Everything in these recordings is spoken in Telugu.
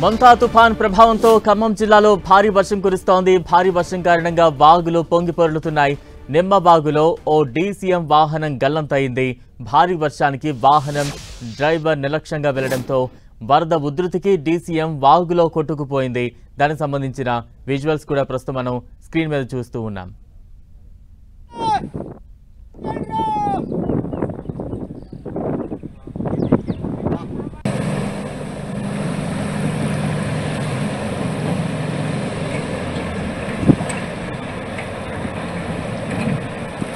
మొంతా తుఫాన్ ప్రభావంతో ఖమ్మం జిల్లాలో భారీ వర్షం కురుస్తోంది. భారీ వర్షం కారణంగా వాగులు పొంగిపొర్లుతున్నాయి. నిమ్మబాగులో ఓ డీసీఎం వాహనం గల్లంతైంది. భారీ వర్షానికి వాహనం డ్రైవర్ నిర్లక్ష్యంగా వెళ్లడంతో వరద ఉధృతికి డీసీఎం వాగులో కొట్టుకుపోయింది. దానికి సంబంధించిన విజువల్స్ కూడా ప్రస్తుతం మనం స్క్రీన్ మీద చూస్తూ ఉన్నాం.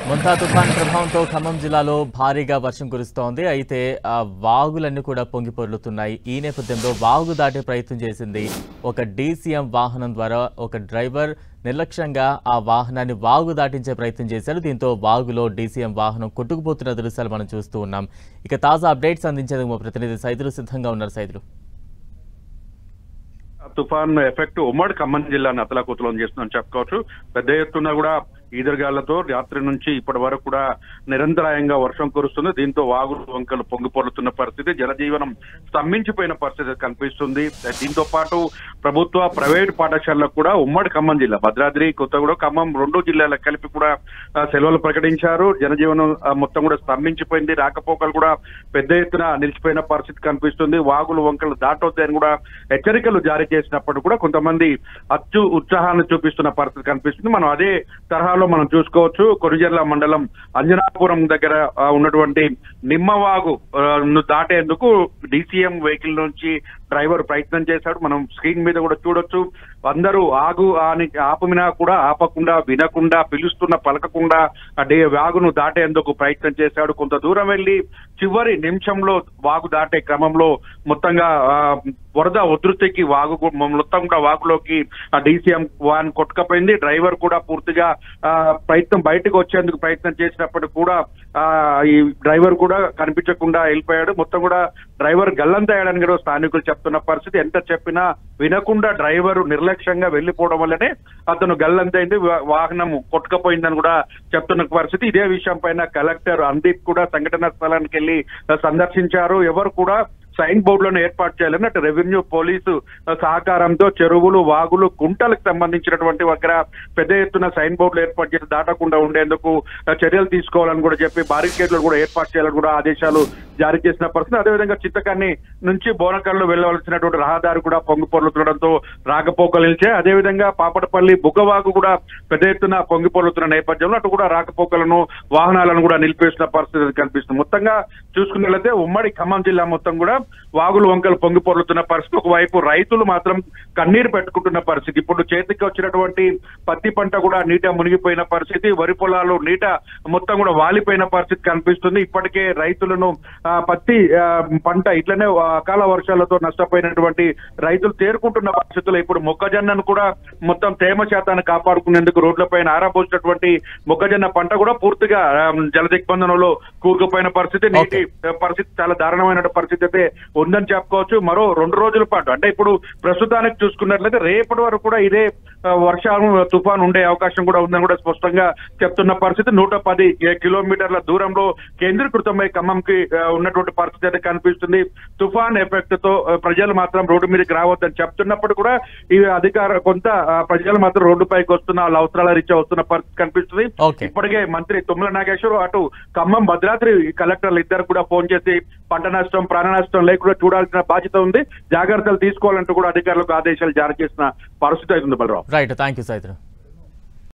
మొంతా తుఫాన్ ప్రభావంతో ఖమ్మం జిల్లాలో భారీగా వర్షం కురుస్తోంది. అయితే ఆ వాగులన్నీ కూడా పొంగిపొర్లుతున్నాయి. ఈ నేపథ్యంలో వాగు దాటే ప్రయత్నం చేసింది ఒక డీసీఎం వాహనం ద్వారా. ఒక డ్రైవర్ నిర్లక్ష్యంగా ఆ వాహనాన్ని వాగు దాటించే ప్రయత్నం చేశారు. దీంతో వాగులో డీసీఎం వాహనం కొట్టుకుపోతున్న దృశ్యాలు మనం చూస్తూ ఉన్నాం. ఇక తాజా అప్డేట్స్ అందించేందుకు మా ప్రతినిధి సైదులు సిద్ధంగా ఉన్నారు. సైదులు, తుఫాన్ ఎఫెక్ట్ ఉమ్మడి ఖమ్మం జిల్లాను అతలాకుతలం చేస్తుందని చెప్పుకోవచ్చు. పెద్ద ఎత్తున కూడా ఈదురుగాలతో రాత్రి నుంచి ఇప్పటి వరకు కూడా నిరంతరాయంగా వర్షం కురుస్తుంది. దీంతో వాగులు వంకలు పొంగిపొర్లుతున్న పరిస్థితి, జనజీవనం స్తంభించిపోయిన పరిస్థితి కనిపిస్తుంది. దీంతో పాటు ప్రభుత్వ ప్రైవేట్ పాఠశాలకు కూడా ఉమ్మడి ఖమ్మం జిల్లా భద్రాద్రి, కొత్తగూడెం, ఖమ్మం రెండు జిల్లాలకు కలిపి కూడా సెలవులు ప్రకటించారు. జనజీవనం మొత్తం కూడా స్తంభించిపోయింది. రాకపోకలు కూడా పెద్ద ఎత్తున నిలిచిపోయిన పరిస్థితి కనిపిస్తుంది. వాగులు వంకలు దాటొద్దని కూడా హెచ్చరికలు జారీ చేసినప్పుడు కూడా కొంతమంది ఉత్సాహాన్ని చూపిస్తున్న పరిస్థితి కనిపిస్తుంది. మనం అదే తరహాలో మనం చూసుకోవచ్చు. కొరిజర్ల మండలం అంజనాపురం దగ్గర ఉన్నటువంటి నిమ్మవాగు దాటేందుకు డీసీఎం వెహికల్ నుంచి డ్రైవర్ ప్రయత్నం చేశాడు. మనం స్క్రీన్ మీద కూడా చూడొచ్చు. అందరూ ఆగు అని ఆపమినా కూడా ఆపకుండా, వినకుండా, పిలుస్తున్న పలకకుండా వాగును దాటేందుకు ప్రయత్నం చేశాడు. కొంత దూరం వెళ్లి చివరి నిమిషంలో వాగు దాటే క్రమంలో మొత్తంగా వరద ఉధృతికి వాగు మొత్తం కూడా వాగులోకి డీసీఎం వాన్ కొట్టుకపోయింది. డ్రైవర్ కూడా పూర్తిగా బయటకు వచ్చేందుకు ప్రయత్నం చేసినప్పుడు కూడా ఈ డ్రైవర్ కూడా కనిపించకుండా వెళ్ళిపోయాడు. మొత్తం కూడా డ్రైవర్ గల్లంతయ్యాడని కూడా స్థానికులు చెప్తున్న పరిస్థితి. ఎంత చెప్పినా వినకుండా డ్రైవర్ నిర్లక్ష్యంగా వెళ్లిపోవడం వల్లనే అతను గల్లంతైంది, వాహనం కొట్టుకపోయిందని కూడా చెప్తున్న పరిస్థితి. ఇదే విషయం పైన కలెక్టర్ అందీప్ కూడా సంఘటన స్థలానికి వెళ్లి సందర్శించారు. ఎవరు కూడా సైన్ బోర్డులను ఏర్పాటు చేయాలని అటు రెవెన్యూ, పోలీసు సహకారంతో చెరువులు, వాగులు, కుంటలకు సంబంధించినటువంటి దగ్గర పెద్ద ఎత్తున సైన్ బోర్డులు ఏర్పాటు చేసి దాటకుండా ఉండేందుకు చర్యలు తీసుకోవాలని కూడా చెప్పి బారికేడ్లు కూడా ఏర్పాటు చేయాలని కూడా ఆదేశాలు జారీ చేసిన పరిస్థితి. అదేవిధంగా చింతకాని నుంచి బోనకల్లు వెళ్లవలసినటువంటి రహదారి కూడా పొంగిపొర్లుతుండడంతో రాకపోకలు నిలిచాయి. అదేవిధంగా పాపడపల్లి, బుగ్గవాగు కూడా పెద్ద ఎత్తున పొంగిపొర్లుతున్న నేపథ్యంలో అటు కూడా రాకపోకలను, వాహనాలను కూడా నిలిపేసిన పరిస్థితి కనిపిస్తుంది. మొత్తంగా చూసుకున్నట్లయితే ఉమ్మడి ఖమ్మం జిల్లా మొత్తం కూడా వాగులు వంకలు పొంగిపొర్లుతున్న పరిస్థితి. ఒకవైపు రైతులు మాత్రం కన్నీరు పెట్టుకుంటున్న పరిస్థితి. ఇప్పుడు చేతికి వచ్చినటువంటి పత్తి పంట కూడా నీట మునిగిపోయిన పరిస్థితి. వరి పొలాలు నీట మొత్తం కూడా వాలిపోయిన పరిస్థితి కనిపిస్తుంది. ఇప్పటికే రైతులను పత్తి పంట ఇట్లనే అకాల వర్షాలతో నష్టపోయినటువంటి రైతులు తేరుకుంటున్న పరిస్థితుల్లో ఇప్పుడు మొక్కజొన్నను కూడా మొత్తం తేమ శాతాన్ని కాపాడుకునేందుకు రోడ్లపైన ఆరబోసినటువంటి మొక్కజొన్న పంట కూడా పూర్తిగా జల దిగ్బంధనంలో కూరుకుపోయిన పరిస్థితి. నీటి పరిస్థితి చాలా దారుణమైన పరిస్థితి అయితే ఉందని చెప్పుకోవచ్చు. మరో 2 రోజుల పాటు అంటే ఇప్పుడు ప్రస్తుతానికి చూసుకున్నట్లయితే రేపటి వరకు కూడా ఇదే వర్షాలు, తుఫాన్ ఉండే అవకాశం కూడా ఉందని కూడా స్పష్టంగా చెప్తున్న పరిస్థితి. 110 కిలోమీటర్ల దూరంలో కేంద్రీకృతమై ఖమ్మంకి ఉన్నటువంటి పరిస్థితి అయితే కనిపిస్తుంది. తుఫాన్ ఎఫెక్ట్ తో ప్రజలు మాత్రం రోడ్డు మీదకి రావద్దని చెప్తున్నప్పుడు కూడా ఈ కొంత ప్రజలు మాత్రం రోడ్డుపైకి వస్తున్న వాళ్ళ అవసరాల రీత్యా వస్తున్న పరిస్థితి కనిపిస్తుంది. ఇప్పటికే మంత్రి తుమ్మల నాగేశ్వరరావు అటు ఖమ్మం, భద్రాద్రి కలెక్టర్లు ఇద్దరు కూడా ఫోన్ చేసి పంట నష్టం, ప్రాణ నష్టం లేకుండా చూడాల్సిన బాధ్యత ఉంది, జాగ్రత్తలు తీసుకోవాలంటూ కూడా అధికారులకు ఆదేశాలు జారీ చేసిన పరిస్థితి అవుతుంది. Balarao, right, thank you Saidulu.